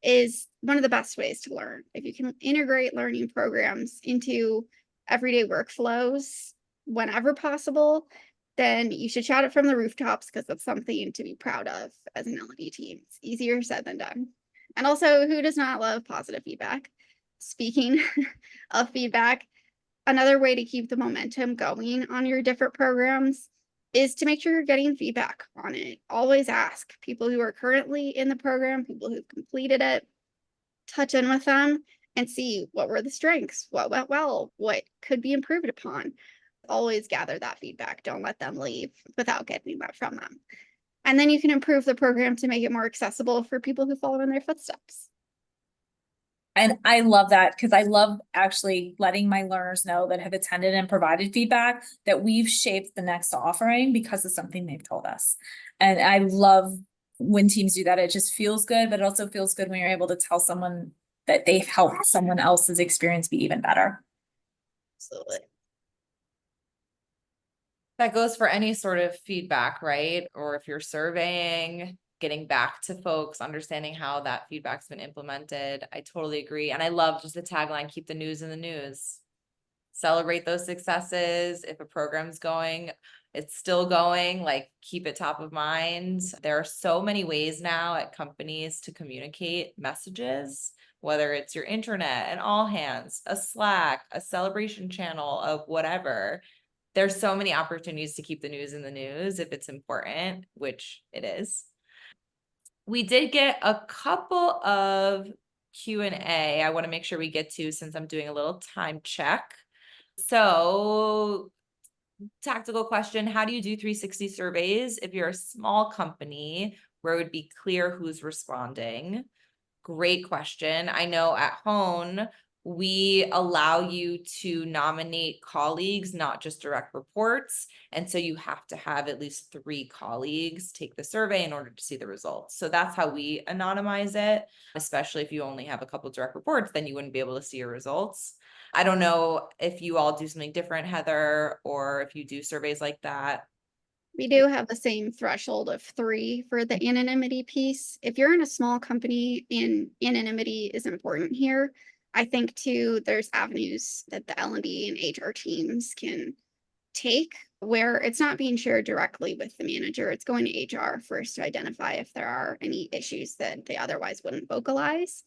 is one of the best ways to learn. If you can integrate learning programs into everyday workflows whenever possible, then you should shout it from the rooftops, because that's something to be proud of as an L&D team. It's easier said than done. And also, who does not love positive feedback? Speaking of feedback, another way to keep the momentum going on your different programs is to make sure you're getting feedback on it. Always ask people who are currently in the program, people who've completed it, touch in with them and see what were the strengths, what went well, what could be improved upon. Always gather that feedback. Don't let them leave without getting that from them. And then you can improve the program to make it more accessible for people who follow in their footsteps. And I love that, because I love actually letting my learners know that have attended and provided feedback that we've shaped the next offering because of something they've told us. And I love when teams do that. It just feels good, but it also feels good when you're able to tell someone that they've helped someone else's experience be even better. Absolutely. That goes for any sort of feedback, right? Or if you're surveying, getting back to folks, understanding how that feedback's been implemented. I totally agree. And I love just the tagline, keep the news in the news. Celebrate those successes. If a program's going, it's still going, like keep it top of mind. There are so many ways now at companies to communicate messages, whether it's your intranet, an all hands, a Slack, a celebration channel of whatever. There's so many opportunities to keep the news in the news if it's important, which it is. We did get a couple of Q&A I want to make sure we get to, since I'm doing a little time check. So, tactical question, how do you do 360 surveys if you're a small company where it would be clear who's responding? Great question. I know at Hone, we allow you to nominate colleagues, not just direct reports. And so you have to have at least 3 colleagues take the survey in order to see the results. So that's how we anonymize it, especially if you only have a couple direct reports, then you wouldn't be able to see your results. I don't know if you all do something different, Heather, or if you do surveys like that. We do have the same threshold of 3 for the anonymity piece. If you're in a small company and anonymity is important here, I think too, there's avenues that the L&D and HR teams can take where it's not being shared directly with the manager. It's going to HR first to identify if there are any issues that they otherwise wouldn't vocalize.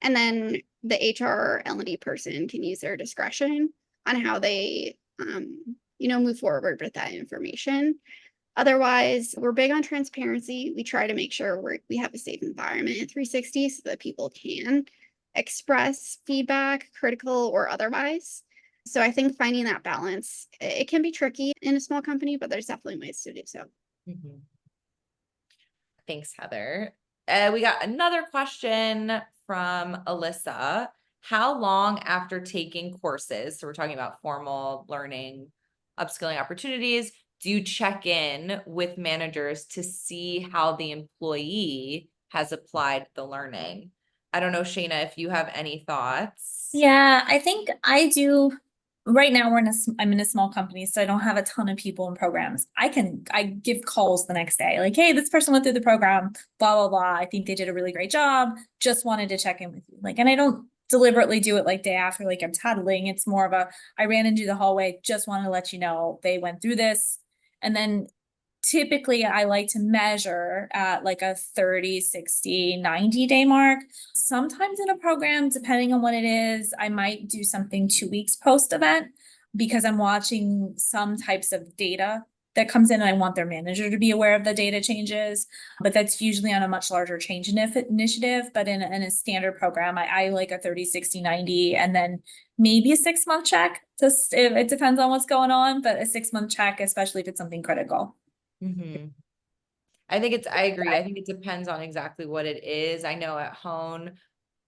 And then the HR L&D person can use their discretion on how they, move forward with that information. Otherwise, we're big on transparency. We try to make sure we have a safe environment at 360 so that people can express feedback, critical or otherwise. So I think finding that balance, it can be tricky in a small company, but there's definitely ways to do so. Mhm. Thanks, Heather. We got another question from Alyssa. How long after taking courses, so we're talking about formal learning, upskilling opportunities, do you check in with managers to see how the employee has applied the learning? I don't know, Shayna, if you have any thoughts. Yeah, I think I do. Right now, I'm in a small company, so I don't have a ton of people in programs. I give calls the next day, like, hey, this person went through the program, blah, blah, blah. I think they did a really great job. Just wanted to check in with you. Like, and I don't deliberately do it like day after, like I'm tattling. It's more of I ran into the hallway, just want to let you know they went through this. And then typically I like to measure at like a 30, 60, 90-day mark. Sometimes in a program, depending on what it is, I might do something 2 weeks post event because I'm watching some types of data that comes in and I want their manager to be aware of the data changes, but that's usually on a much larger change initiative. But in a standard program, I like a 30, 60, 90, and then maybe a 6-month check. Just it depends on what's going on, but a 6-month check, especially if it's something critical. Mm-hmm. I agree. I think it depends on exactly what it is. I know at Hone,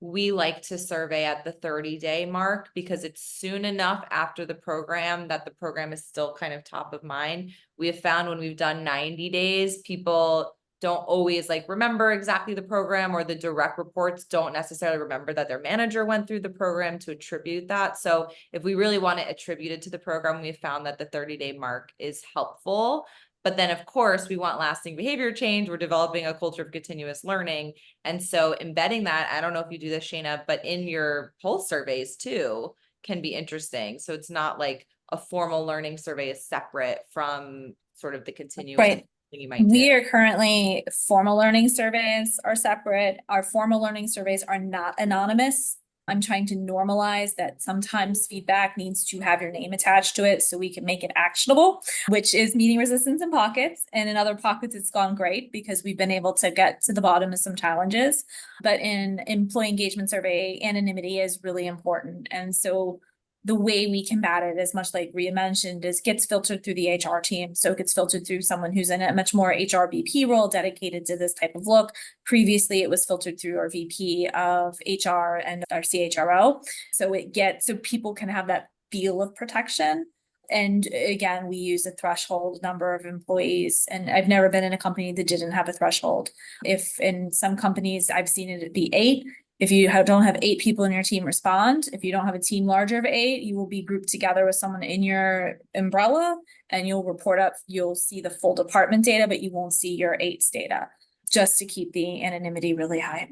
we like to survey at the 30-day mark because it's soon enough after the program that the program is still kind of top of mind. We have found when we've done 90 days, people don't always like remember exactly the program, or the direct reports don't necessarily remember that their manager went through the program to attribute that. So if we really want it attributed to the program, we've found that the 30-day mark is helpful. But then, of course, we want lasting behavior change. We're developing a culture of continuous learning. And so embedding that, I don't know if you do this, Shayna, but in your pulse surveys too can be interesting. So it's not like a formal learning survey is separate from sort of the continuous Right. thing you might do. We are currently, formal learning surveys are separate. Our formal learning surveys are not anonymous. I'm trying to normalize that sometimes feedback needs to have your name attached to it so we can make it actionable, which is meeting resistance in pockets. And in other pockets, it's gone great because we've been able to get to the bottom of some challenges. But in employee engagement survey, anonymity is really important. And so the way we combat it, as much like Rhea mentioned, is gets filtered through the HR team. So it gets filtered through someone who's in a much more HR VP role dedicated to this type of look. Previously, it was filtered through our VP of HR and our CHRO. So people can have that feel of protection. And again, we use a threshold number of employees. And I've never been in a company that didn't have a threshold. If in some companies I've seen it be 8, if you don't have 8 people in your team respond, if you don't have a team larger of 8, you will be grouped together with someone in your umbrella and you'll report up, you'll see the full department data, but you won't see your 8's data, just to keep the anonymity really high.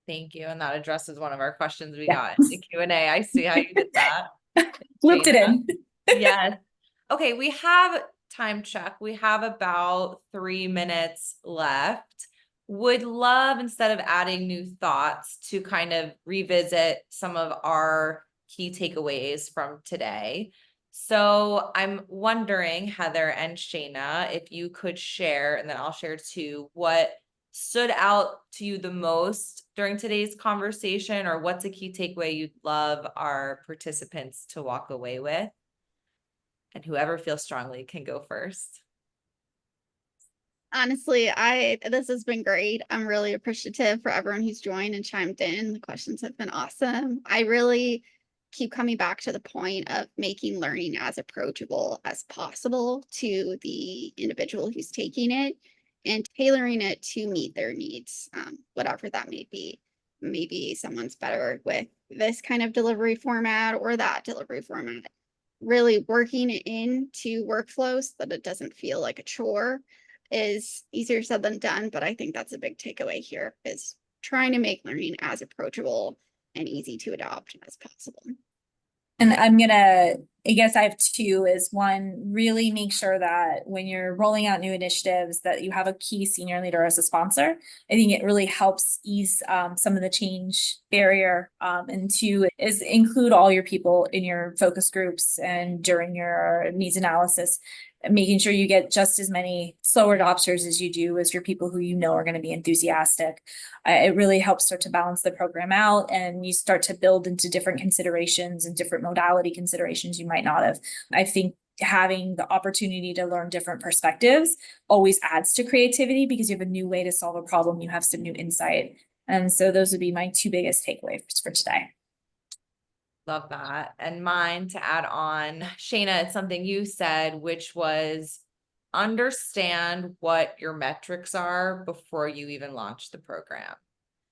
Thank you. And that addresses one of our questions we got in the Q&A. I see how you did that. Looped it in. Yes. Okay, we have time check. We have about 3 minutes left. Would love, instead of adding new thoughts, to kind of revisit some of our key takeaways from today. So I'm wondering, Heather and Shayna, if you could share, and then I'll share too, what stood out to you the most during today's conversation, or what's a key takeaway you'd love our participants to walk away with? And whoever feels strongly can go first. Honestly, this has been great. I'm really appreciative for everyone who's joined and chimed in. The questions have been awesome. I really keep coming back to the point of making learning as approachable as possible to the individual who's taking it and tailoring it to meet their needs, whatever that may be. Maybe someone's better with this kind of delivery format or that delivery format. Really working it into workflows so that it doesn't feel like a chore is easier said than done, but I think that's a big takeaway here, is trying to make learning as approachable and easy to adopt as possible. And I'm gonna I guess I have two. Is one, really make sure that when you're rolling out new initiatives that you have a key senior leader as a sponsor. I think it really helps ease some of the change barrier. And two is include all your people in your focus groups and during your needs analysis, making sure you get just as many slower adopters as you do as your people who you know are going to be enthusiastic. It really helps start to balance the program out, and you start to build into different considerations and different modality considerations you might not have. I think having the opportunity to learn different perspectives always adds to creativity because you have a new way to solve a problem. You have some new insight. And so those would be my two biggest takeaways for today. Love that. And mine to add on, Shayna, it's something you said, which was understand what your metrics are before you even launch the program,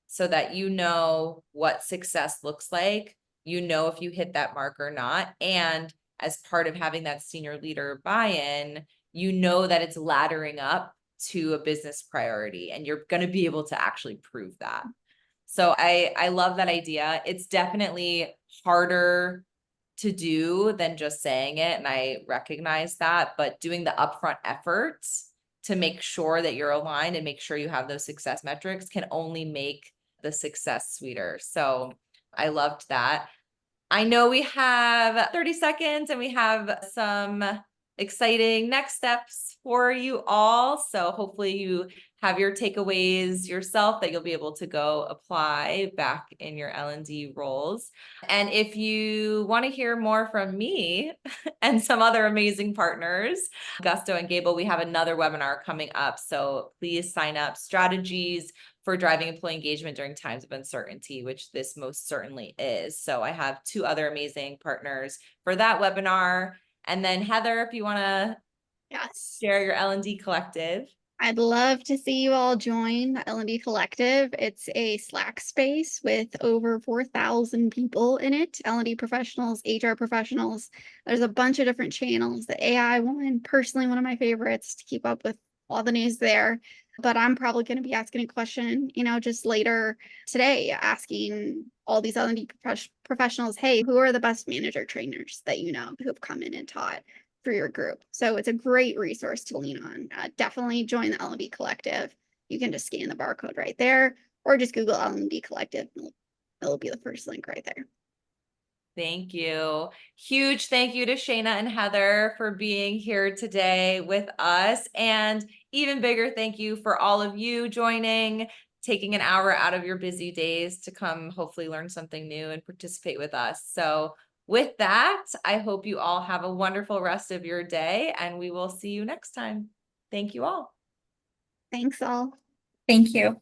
so that you know what success looks like, you know if you hit that mark or not. And as part of having that senior leader buy-in, you know that it's laddering up to a business priority, and you're going to be able to actually prove that. So I love that idea. It's definitely harder to do than just saying it, and I recognize that, but doing the upfront efforts to make sure that you're aligned and make sure you have those success metrics can only make the success sweeter. So I loved that. I know we have 30 seconds and we have some exciting next steps for you all. So hopefully you have your takeaways yourself that you'll be able to go apply back in your L&D roles. And if you want to hear more from me and some other amazing partners, Gusto and Gable, we have another webinar coming up. So please sign up. Strategies for driving employee engagement during times of uncertainty, which this most certainly is. So I have two other amazing partners for that webinar. And then Heather, if you want to share your L&D collective. I'd love to see you all join the L&D Collective. It's a Slack space with over 4,000 people in it, L&D professionals, HR professionals. There's a bunch of different channels. The AI one, personally one of my favorites to keep up with all the news there. But I'm probably going to be asking a question, just later today, asking all these L&D professionals, hey, who are the best manager trainers that you know who have come in and taught for your group? So it's a great resource to lean on. Definitely join the L&D Collective. You can just scan the barcode right there, or just Google L&D Collective. It'll be the first link right there. Thank you. Huge thank you to Shayna and Heather for being here today with us. And even bigger thank you for all of you joining, taking an hour out of your busy days to come hopefully learn something new and participate with us. So with that, I hope you all have a wonderful rest of your day, and we will see you next time. Thank you all. Thanks all. Thank you.